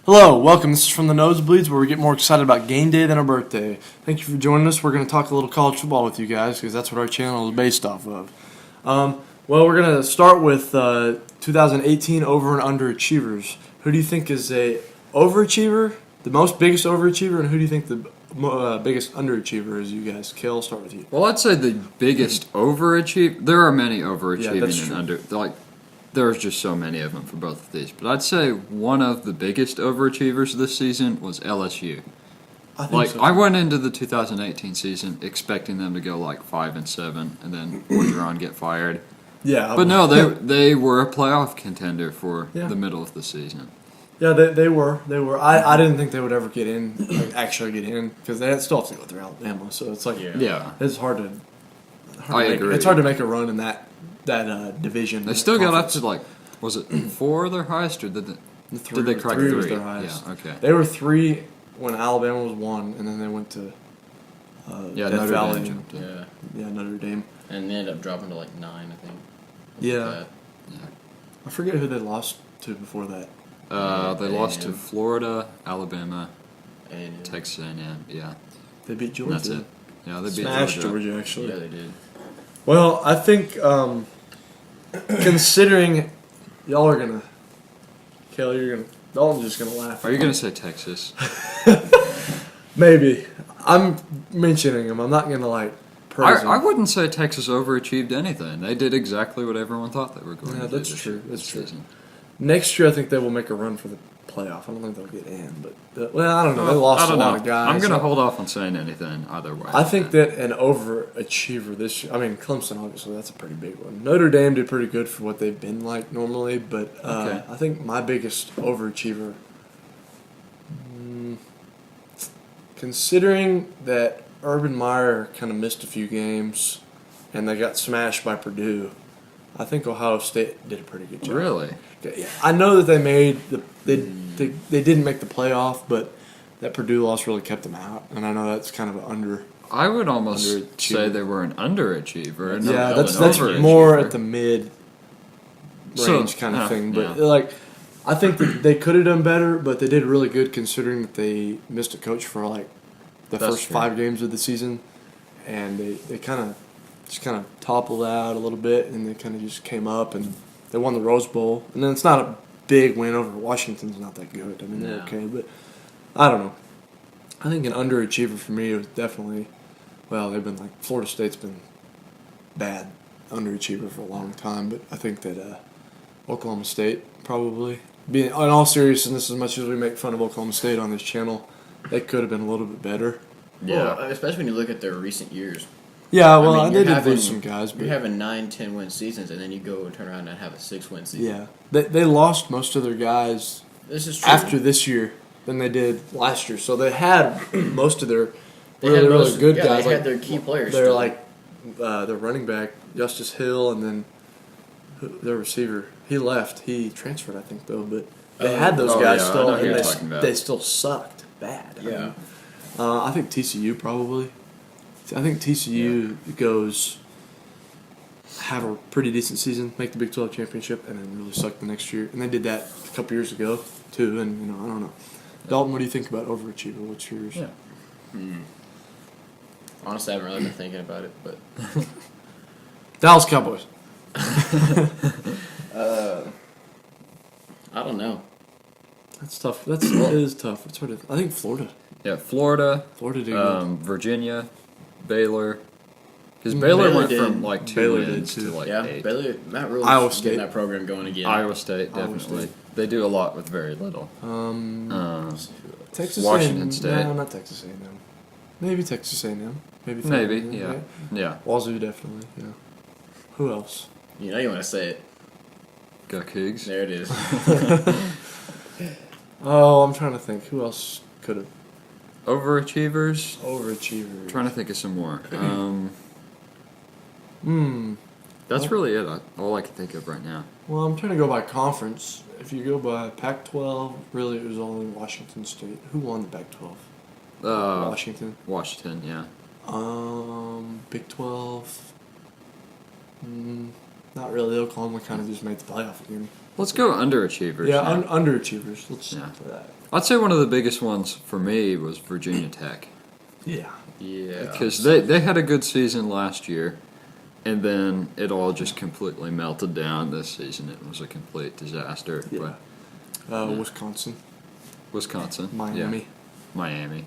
Hello, welcome. This is from the Nosebleeds, where we get more excited about game day than our birthday. Thank you for joining us. We're going to talk a little college football with you guys because that's what our channel is based off of. We're going to start with 2018 over and underachievers. Who do you think is a overachiever, the biggest overachiever, and who do you think the biggest underachiever is? You guys, Kel, I'll start with you. Well, I'd say the biggest overachiever. There are many overachieving that's and true. there's just so many of them for both of these. But I'd say one of the biggest overachievers this season was LSU. I went into the 2018 season expecting them to go 5-7 and then Orgeron get fired. Yeah, But no, they were a playoff contender for the middle of the season. Yeah, they were. I didn't think they would ever get in, actually get in, because they still have to go through Alabama. So it's it's hard to. I agree. It's hard to make a run in that division. They still got up to was it 4 their highest, or did they crack 3? Was their highest. Yeah, okay. They were 3 when Alabama was 1, and then they went to Death Notre Valley. Dame jumped in. Notre Dame. And they ended up dropping to 9, I think. Yeah. I forget who they lost to before that. They lost to Florida, Alabama, And Texas A&M. Yeah, They beat Georgia. that's it. Yeah, they beat Smashed Georgia. Georgia, actually. yeah, they did. Well, I think considering y'all are gonna, Kelly, Dalton's just gonna laugh. Are you gonna say Texas? Maybe. I'm mentioning them. I'm not gonna praise them. I wouldn't say Texas overachieved anything. They did exactly what everyone thought they were going to do. That's true. That's true. Season. Next year, I think they will make a run for the playoff. I don't think they'll get in, but I don't know. They lost a lot of guys. I'm gonna hold off on saying anything either way. I think that an overachiever this year. I mean, Clemson, obviously, that's a pretty big one. Notre Dame did pretty good for what they've been like normally, but I think my biggest overachiever, considering that Urban Meyer kind of missed a few games and they got smashed by Purdue, I think Ohio State did a pretty good job. Really? I know that they didn't make the playoff, but that Purdue loss really kept them out, and I know that's kind of an under. I would almost say they were an underachiever. And Yeah, not that's an overachiever. more at the mid range kind of thing. But I think that they could have done better, but they did really good considering that they missed a coach for the first 5 games of the season, and they kind of toppled out a little bit, and they kind of just came up and they won the Rose Bowl. And then it's not a big win over Washington's not that good. I mean, they're okay, but I don't know. I think an underachiever for me was definitely, they've been Florida State's been bad underachiever for a long time, but I think that Oklahoma State probably, in all seriousness, as much as we make fun of Oklahoma State on this channel, they could have been a little bit better. Yeah. Well, especially when you look at their recent years. Yeah, they did lose some guys. But you're having 9, 10-win seasons, and then you go and turn around and have a 6-win season. Yeah. They lost most of their guys this is true. after this year than they did last year. So they had most of their really good guys. They had their key players. They're their running back, Justice Hill, and then their receiver. He left. He transferred, I think, though. But they had those guys still, and they still sucked bad. Yeah. I think TCU probably. I think TCU goes have a pretty decent season, make the Big 12 championship, and then really suck the next year. And they did that a couple years ago too. And I don't know. Dalton, what do you think about overachiever? What's yours? Yeah. Honestly, I haven't really been thinking about it, but Dallas Cowboys. I don't know. That's tough. It is tough. It's hard to. I think Florida. Yeah, Florida Florida did good. Virginia, Baylor. Because Baylor went from 2 Baylor wins did, too. to Yeah, 8. Baylor, Matt Rule's Iowa State. getting that program going again. Iowa State, definitely. They do a lot with very little. Texas Washington A&M. State. No, not Texas A&M. Maybe Texas A&M. Maybe. Yeah. Wazoo definitely. Yeah. Who else? You know you want to say it. Go Cougs. There it is. Oh, I'm trying to think. Who else could have? Overachievers. Overachievers. Trying to think of some more. That's Well- really it. All I can think of right now. Well, I'm trying to go by conference. If you go by Pac-12, really it was only Washington State. Who won the Pac-12? Washington. Washington, yeah. Big 12. Not really. Oklahoma kind of just made the playoff again. Let's go underachievers. Yeah, underachievers. Let's for that. I'd say one of the biggest ones for me was Virginia Tech. Yeah. Yeah. Because they had a good season last year, and then it all just completely melted down this season. It was a complete disaster. Yeah. But, Wisconsin. Miami. Miami.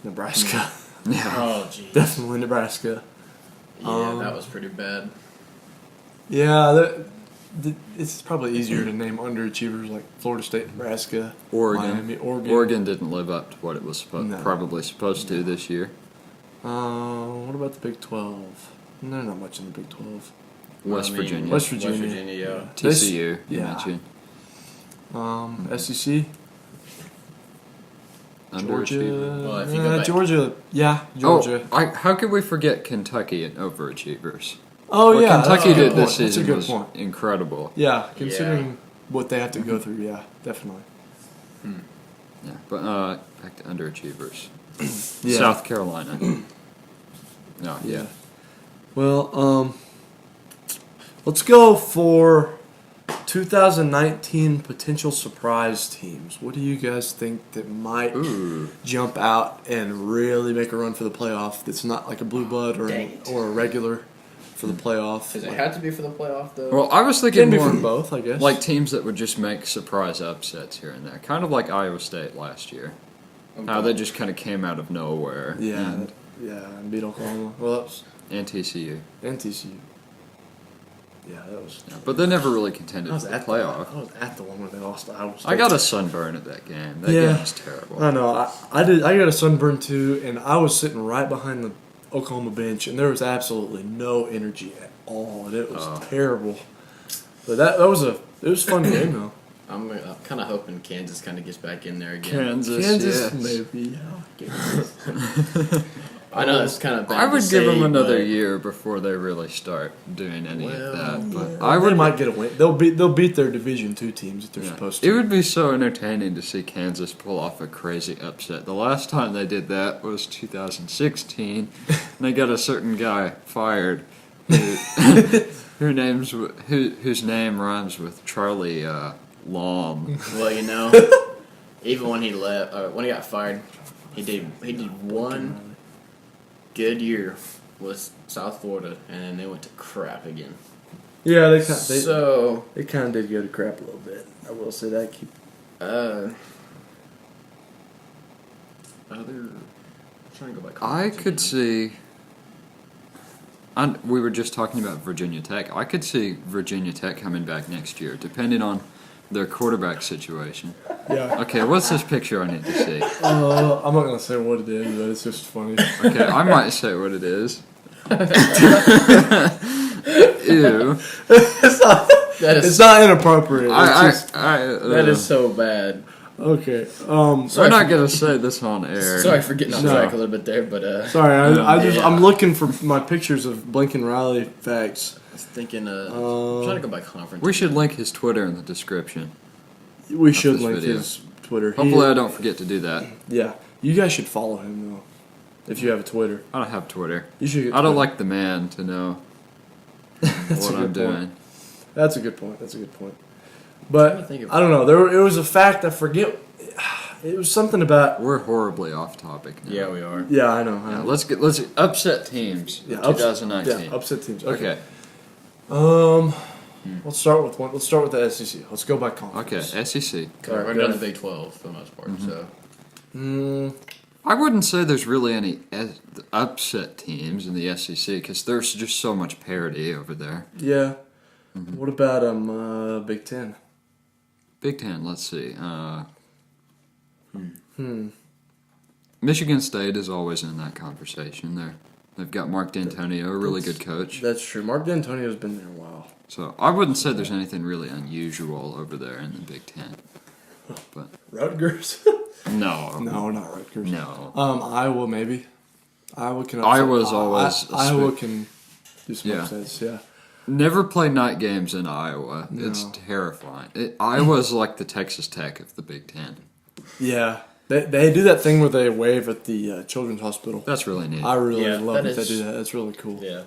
Nebraska. Yeah. Oh, geez. Definitely Nebraska. Yeah, that was pretty bad. Yeah, it's probably easier to name underachievers like Florida State, Nebraska, Oregon. Miami, Oregon. Oregon didn't live up to what it was probably supposed to this year. What about the Big 12? They're not much in the Big 12. West Virginia. West Virginia, yeah. TCU, you mentioned. SEC. Georgia. Well, if you go back- Georgia. Yeah, Georgia. Oh, how could we forget Kentucky and overachievers? Oh, What yeah. Kentucky that's a good did this point. That's a season good was point. incredible. Yeah, considering what they have to go through, yeah, definitely. Yeah, but back to underachievers. Yeah. South Carolina. No, Yeah. Well, let's go for 2019 potential surprise teams. What do you guys think that might jump out and really make a run for the playoff? That's not like a blue blood or a regular for the playoff. Does it have to be for the playoff, though? Well, I was Can thinking be more for both, I guess. like teams that would just make surprise upsets here and there, kind of like Iowa State last year. How they just kind of came out of nowhere. and beat Oklahoma. Well, that was And TCU. and TCU. Yeah, that was. Yeah, but they never really contended for the playoff. I was at the one where they lost to Iowa State. I got a sunburn at that game. That game was terrible. I know. I did. I got a sunburn too, and I was sitting right behind the Oklahoma bench, and there was absolutely no energy at all, and it was terrible. But it was a fun game though. I'm kind of hoping Kansas kind of gets back in there again. Kansas, maybe. I know that's kind of bad I would to give say, them another but year before they really start doing any of that. But They might get a win. They'll beat their Division II teams if they're supposed to. It would be so entertaining to see Kansas pull off a crazy upset. The last time they did that was 2016. And they got a certain guy fired whose name rhymes with Charlie Long. Well, even when he left, when he got fired, he did one good year with South Florida, and then they went to crap again. Yeah, they kind of did go to crap a little bit. I will say that. I'm trying to go back. I could see. We were just talking about Virginia Tech. I could see Virginia Tech coming back next year, depending on their quarterback situation. Yeah. Okay, what's this picture I need to see? I'm not gonna say what it is, but it's just funny. Okay, I might say what it is. Ew. It's not inappropriate. That is so bad. Okay. We're not gonna say this on air. Sorry for getting off track a little bit there, but sorry. I'm looking for my pictures of Blinken Riley facts. I was thinking. I'm trying to go by conference. We should link his Twitter in the description. We should this link video. his Twitter. Hopefully, I don't forget to do that. Yeah, you guys should follow him though. If you have a Twitter, I don't have Twitter. you should. I don't like the man to know what I'm doing. That's a good point. But I don't know. It was a fact. I forget. It was something about. We're horribly off topic now. Yeah, we are. Yeah, I know. Yeah, let's upset teams. Yeah, 2019. Upset teams. Okay. Okay. Let's start with one. Let's start with the SEC. Let's go by conference. Okay. SEC. We're done the Big 12 for the most part. So. I wouldn't say there's really any upset teams in the SEC because there's just so much parity over there. Yeah. What about Big Ten? Big Ten. Let's see. Michigan State is always in that conversation. They've got Mark D'Antonio, a really good coach. That's true. Mark D'Antonio's been there a while. So I wouldn't say there's anything really unusual over there in the Big Ten. But Rutgers? no, not Rutgers. no. Iowa maybe. Iowa can. Iowa's always Iowa can do some upsets. Yeah. Never play night games in Iowa. No. It's terrifying. Iowa's like the Texas Tech of the Big Ten. Yeah. They do that thing where they wave at the Children's Hospital. That's really neat. I really love that they do that. That's really cool. Yeah.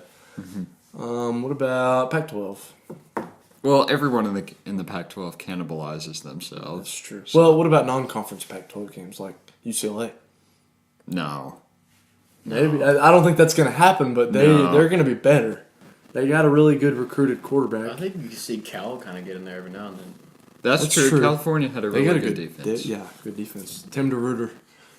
What about Pac-12? Well, everyone in the Pac-12 cannibalizes themselves. That's true. Well, what about non-conference Pac-12 games like UCLA? No. Maybe. I don't think that's going to happen, but they're going to be better. They got a really good recruited quarterback. I think you can see Cal kind of get in there every now and then. That's true. California had a really good defense. Good defense. Tim DeRuyter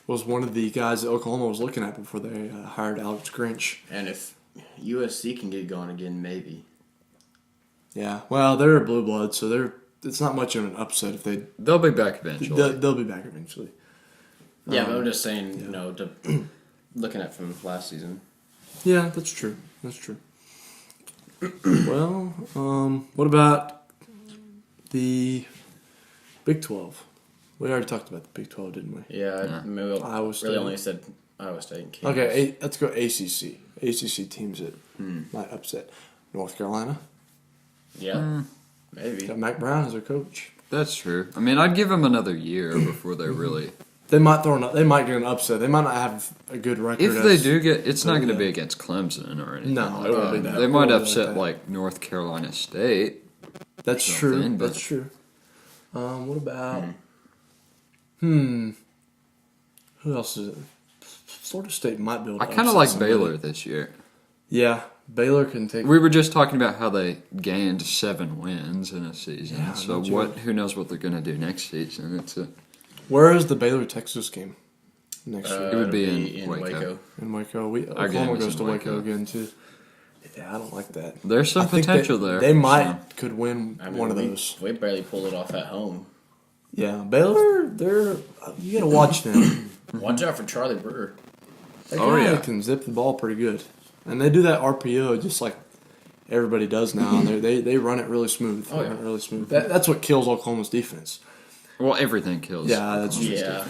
was one of the guys that Oklahoma was looking at before they hired Alex Grinch. And if USC can get going again, maybe. Yeah, well, they're a blue blood, so it's not much of an upset if they'll be back eventually. They'll be back eventually. Yeah, but I'm just saying, looking at from last season. Yeah, that's true. Well, what about the Big 12? We already talked about the Big 12, didn't we? Yeah. Maybe Iowa State. really only said Iowa State and Kansas. Okay, let's go ACC. ACC teams that might upset. North Carolina. Yeah, maybe. Got Mac Brown as their coach. That's true. I mean, I'd give them another year before they really. They might get an upset. They might not have a good record. If they do it's not going to be against Clemson or anything. No, it won't be that. They might upset like North Carolina State. That's true. That's true. What about? Who else is it? Florida State might be able to. I kind of like Baylor this year. Yeah, Baylor can take. We were just talking about how they gained 7 wins in a season. Yeah, so who knows what they're going to do next season? Where is the Baylor-Texas game next year? It would be in Waco. In Waco. Oklahoma goes to Waco again, too. Yeah, I don't like that. There's some potential there. They could win one of those. We barely pulled it off at home. Yeah, Baylor, you got to watch them. Watch out for Charlie Brewer. That guy can zip the ball pretty good. And they do that RPO just like everybody does now. And they run it really smooth. Really smooth. That's what kills Oklahoma's defense. Well, everything kills. Yeah, that's true. Yeah.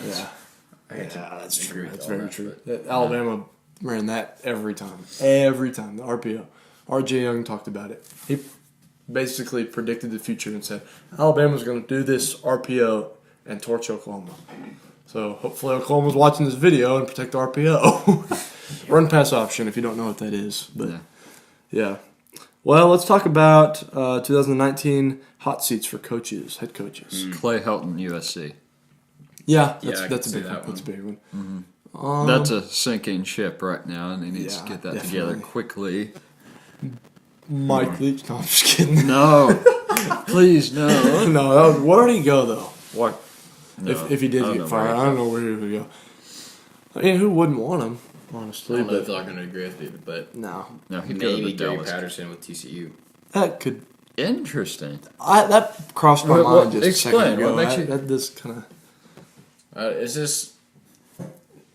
That's true. That's very true. Alabama ran that every time. Every time, the RPO. R.J. Young talked about it. He basically predicted the future and said, Alabama's going to do this RPO and torch Oklahoma. So hopefully Oklahoma's watching this video and protect the RPO. Run pass option if you don't know what that is. But yeah. Well, let's talk about 2019 hot seats for head coaches. Clay Helton, USC. Yeah, that's a big one. That's a big one. Mm-hmm. That's a sinking ship right now, and he needs to get that together quickly. Mike Leach. No, I'm just kidding. No. Please, no. No, where did he go, though? What? No, if he did get fired, I don't know where he would go. I mean, who wouldn't want him, honestly? I don't know if y'all going to agree with me, but no, he'd go to maybe Gary Dallas. Patterson with TCU. That could. Interesting. That crossed my mind just explain. a second ago. What makes you... That just kind of. It's just.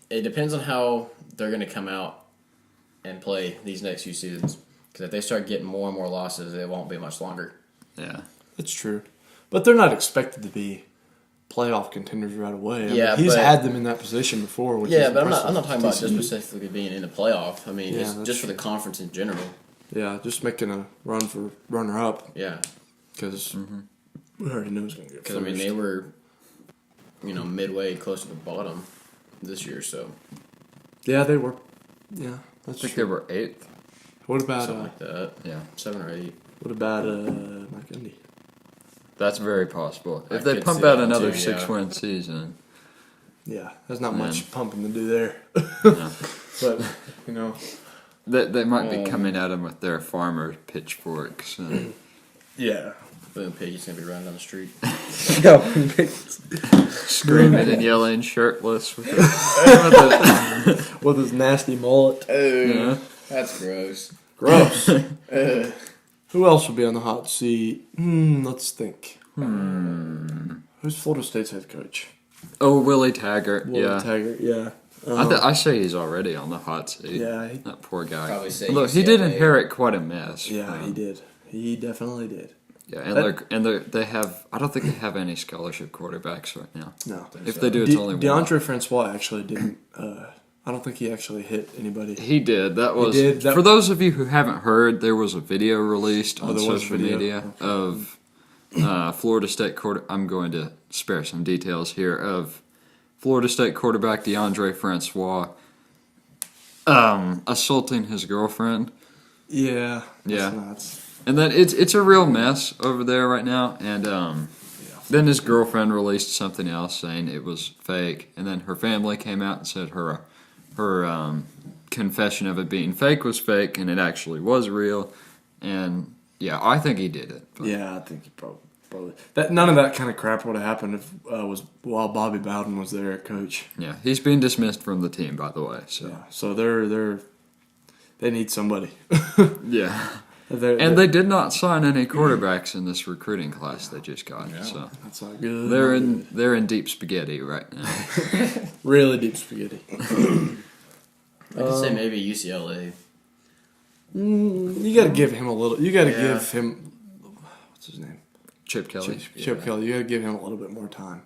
It depends on how they're going to come out and play these next few seasons. Because if they start getting more and more losses, it won't be much longer. Yeah, it's true, but they're not expected to be playoff contenders right away. He's had them in that position before. Which is but I'm not talking about just specifically being in the playoff. I mean, it's just for the conference in general. Yeah, just making a run for runner-up. Yeah. Because we already knew it was going to get first. Because, I mean, they were, midway close to the bottom this year, so. Yeah, they were. Yeah, that's true. I think they were 8th. What about... Something like that. Yeah. 7 or 8. What about Mike Gundy? That's very possible. If they pump out another 6-win season. Yeah, there's not much pumping to do there. No. But, They might be coming at him with their farmer pitchforks. Yeah. Boom Piggy's going to be running down the street. Screaming and yelling, shirtless. With his nasty mullet. Oh, that's gross. Gross. Who else would be on the hot seat? Let's think. Who's Florida State's head coach? Oh, Willie Taggart. Taggart, yeah. I say he's already on the hot seat. Yeah. That poor guy. Probably say Look, he did inherit quite a mess. Yeah, he did. He definitely did. Yeah, they have. I don't think they have any scholarship quarterbacks right now. No. If they do, it's only one. DeAndre Francois actually didn't. I don't think he actually hit anybody. He did. For those of you who haven't heard, there was a video released on social media of Florida State I'm going to spare some details here of Florida State quarterback DeAndre Francois assaulting his girlfriend. Yeah. Yeah. Nuts. And then it's a real mess over there right now. And then his girlfriend released something else saying it was fake. And then her family came out and said her confession of it being fake was fake, and it actually was real. And yeah, I think he did it. But. Yeah, I think he probably that none of that kind of crap would have happened if was while Bobby Bowden was there at coach. Yeah, he's being dismissed from the team, by the way. So yeah, so they need somebody. Yeah. And they did not sign any quarterbacks in this recruiting class they just got. Yeah, so that's not good. They're in deep spaghetti right now. Really deep spaghetti. I could say maybe UCLA. You got to give him a little. You got to give him. What's his name? Chip Kelly. Chip Kelly. You got to give him a little bit more time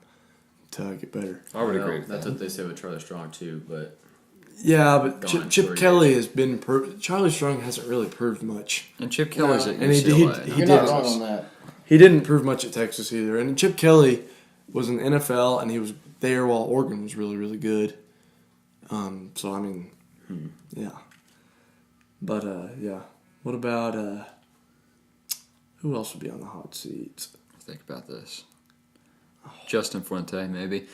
to get better. I would agree. That's what they say with Charlie Strong too, but. Yeah, but Chip Kelly has been Charlie Strong hasn't really proved much. And Chip Kelly's at UCLA. You're not wrong on that. He didn't prove much at Texas either. And Chip Kelly was in the NFL, and he was there while Oregon was really, really good. So, I mean, yeah. But, yeah. What about, who else would be on the hot seat? Think about this. Justin Fuente, maybe.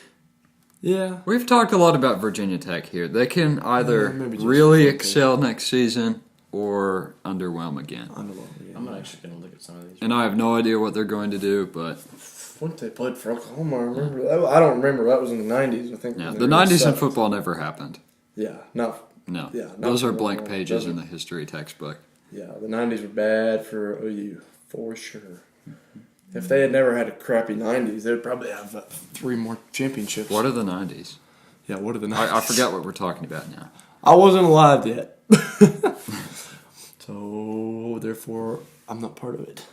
Yeah. We've talked a lot about Virginia Tech here. They can either really excel next season or underwhelm again. I'm actually going to look at some of these. And I have no idea what they're going to do, but... Fuente played for Oklahoma. I remember that. I don't remember. That was in the 90s, I think. Yeah, the 90s in football never happened. Yeah. No. Yeah, those are blank pages in the history textbook. Yeah, the 90s were bad for OU, for sure. If they had never had a crappy 90s, they'd probably have 3 more championships. What are the 90s? Yeah, what are the 90s? I forgot what we're talking about now. I wasn't alive yet. So, therefore, I'm not part of it.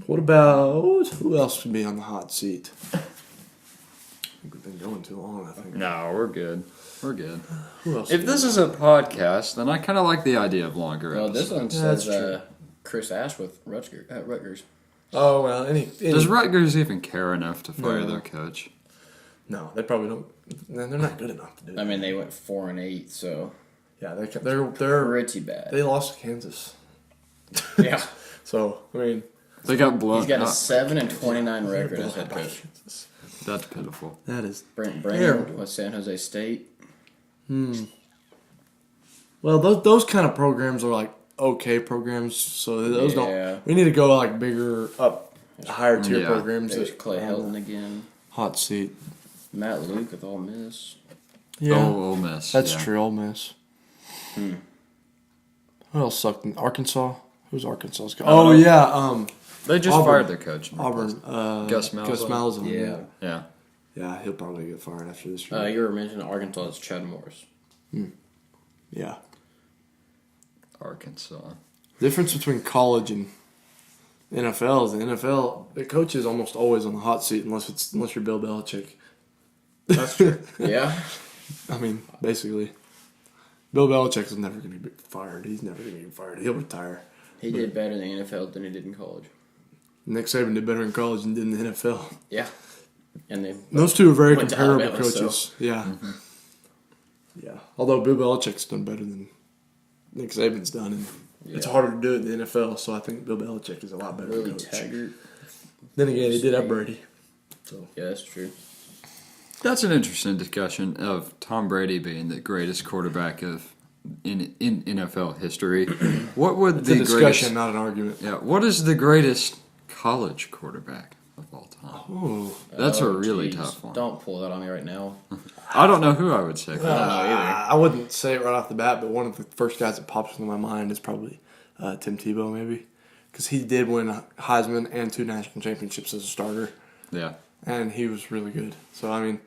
What about... Who else would be on the hot seat? I think we've been going too long, I think. No, we're good. We're good. Who else? If this is a podcast, then I kind of like the idea of longer Well, episodes. this one says Chris Ash with Rutgers. Oh, well, any Does Rutgers even care enough to fire their coach? No, they probably don't. They're not good enough to do it. I mean, they went 4-8, so yeah, they're pretty bad. They lost to Kansas. Yeah. So I mean, they got blown. He's got a 7-29 record as head coach. That's pitiful. That is Brent Brand with San Jose State. Well, those kind of programs are like okay programs, so those don't. We need to go like bigger up, higher tier programs. There's Clay Helton again. Hot seat. Matt Luke with Ole Miss. Yeah, Ole Miss. That's true. Ole Miss. Who else sucked? In Arkansas. Who's Arkansas's coach? Oh yeah. They just fired their coach. Auburn. Gus Malzahn. Yeah. Yeah, he'll probably get fired after this year. You were mentioning Arkansas's Chad Morris. Yeah. Arkansas. Difference between college and NFL is the NFL, the coach is almost always on the hot seat unless you're Bill Belichick. That's true. Yeah. I mean, basically. Bill Belichick's never going to be fired. He's never going to get fired. He'll retire. He did better in the NFL than he did in college. Nick Saban did better in college than did in the NFL. Yeah. And those two are very comparable coaches. So. Yeah. Yeah. Although Bill Belichick's done better than Nick Saban's done, and it's harder to do it in the NFL. So I think Bill Belichick is a lot better coach. Taggart. Then again, he did have Brady. So yeah, that's true. That's an interesting discussion of Tom Brady being the greatest quarterback in NFL history. What would it's a discussion, not an argument. Yeah. What is the greatest college quarterback of all time? Oh, that's a really tough one. Don't pull that on me right now. I don't know who I would say. I don't know either. I wouldn't say it right off the bat, but one of the first guys that pops into my mind is probably Tim Tebow, maybe, because he did win a Heisman and 2 national championships as a starter. Yeah, and he was really good. So I mean,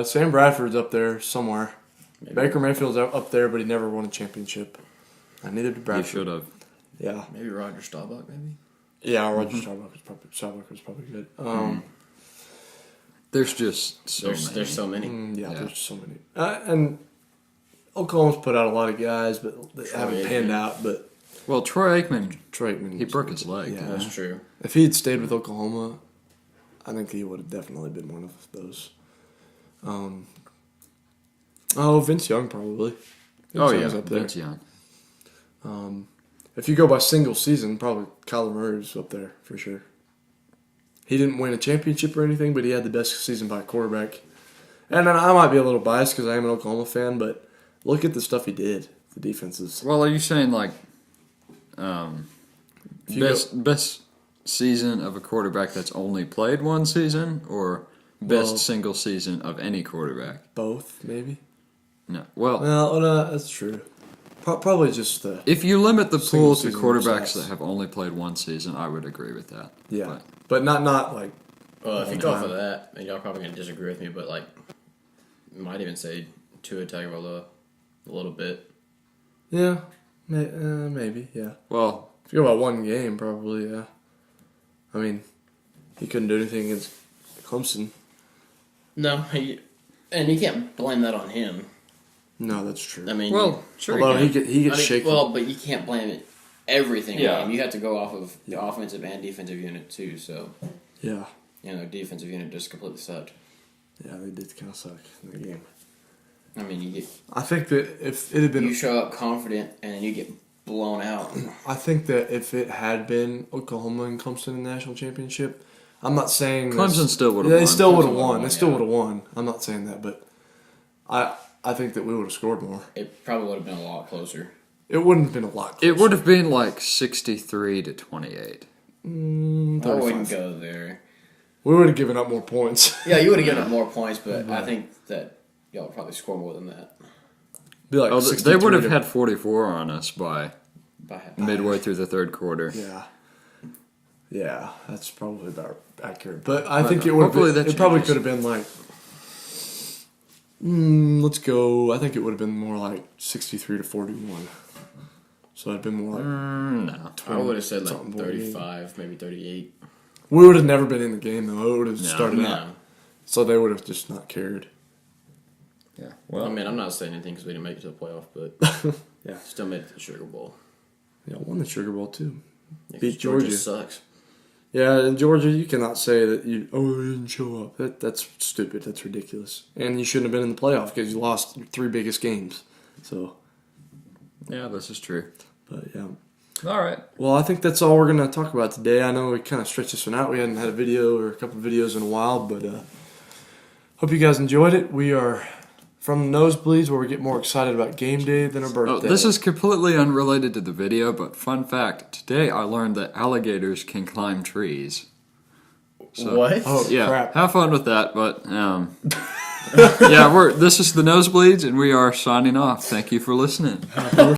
Sam Bradford's up there somewhere. Maybe. Baker Mayfield's up there, but he never won a championship. And neither did Bradford. He should have. Yeah. Maybe Roger Staubach, maybe? Yeah, Roger Staubach was probably good. There's just so many. There's so many. There's just so many. And Oklahoma's put out a lot of guys, but they haven't panned out. But Troy Aikman, he broke his leg. Yeah, that's true. If he had stayed with Oklahoma, I think he would have definitely been one of those. Vince Young probably. Vince Young. And if you go by single season, probably Kyler Murray was up there for sure. He didn't win a championship or anything, but he had the best season by a quarterback. And I might be a little biased because I am an Oklahoma fan, but look at the stuff he did. The defenses. Well, are you saying like best season of a quarterback that's only played one season, or best single season of any quarterback? Both, maybe. No. Well, no, that's true. Probably just the. If you limit the pool to quarterbacks that have only played one season, I would agree with that. Yeah, but not like. Well, if you go off of that, and y'all probably gonna disagree with me, but like, might even say Tua Tagovailoa a little bit. Yeah, maybe. Yeah. Well, if you go by one game, probably yeah. I mean, he couldn't do anything against Clemson. No, and you can't blame that on him. No, that's true. I mean, well, sure. Although he gets shaken. Well, but you can't blame everything on him. You have to go off of the offensive and defensive unit too. So yeah, defensive unit just completely sucked. Yeah, they did kind of suck in the game. I mean, I think that if it had been, you show up confident and then you get blown out. I think that if it had been Oklahoma and Clemson in the national championship, I'm not saying Clemson still would have won. They still would have won. They still would have won. I'm not saying that, but I think that we would have scored more. It probably would have been a lot closer. It wouldn't have been a lot closer. It would have been like 63-28. I wouldn't go there. We would have given up more points. Yeah, you would have given up more points, but I think that y'all would probably score more than that. Be like they would have had 44 on us by midway through the third quarter. Yeah, that's probably about accurate. But I think it would. It probably could have been like. Let's go. I think it would have been more like 63-41. So it'd been more like. No, 20, I would have said like 35, maybe 38. We would have never been in the game though. It would have started out. So they would have just not cared. Yeah. Well, I mean, I'm not saying anything because we didn't make it to the playoff, but yeah, still made it to the Sugar Bowl. Yeah, won the Sugar Bowl too. Yeah, beat Georgia. Sucks. Yeah, in Georgia, you cannot say that you didn't show up. That's stupid. That's ridiculous. And you shouldn't have been in the playoff because you lost your 3 biggest games. So. Yeah, this is true. But yeah. All right. Well, I think that's all we're going to talk about today. I know we kind of stretched this one out. We hadn't had a video or a couple of videos in a while, but hope you guys enjoyed it. We are from the nosebleeds where we get more excited about game day than our birthday. This is completely unrelated to the video, but fun fact, today I learned that alligators can climb trees. So, what? Oh, yeah, crap. Have fun with that, but this is the nosebleeds, and we are signing off. Thank you for listening.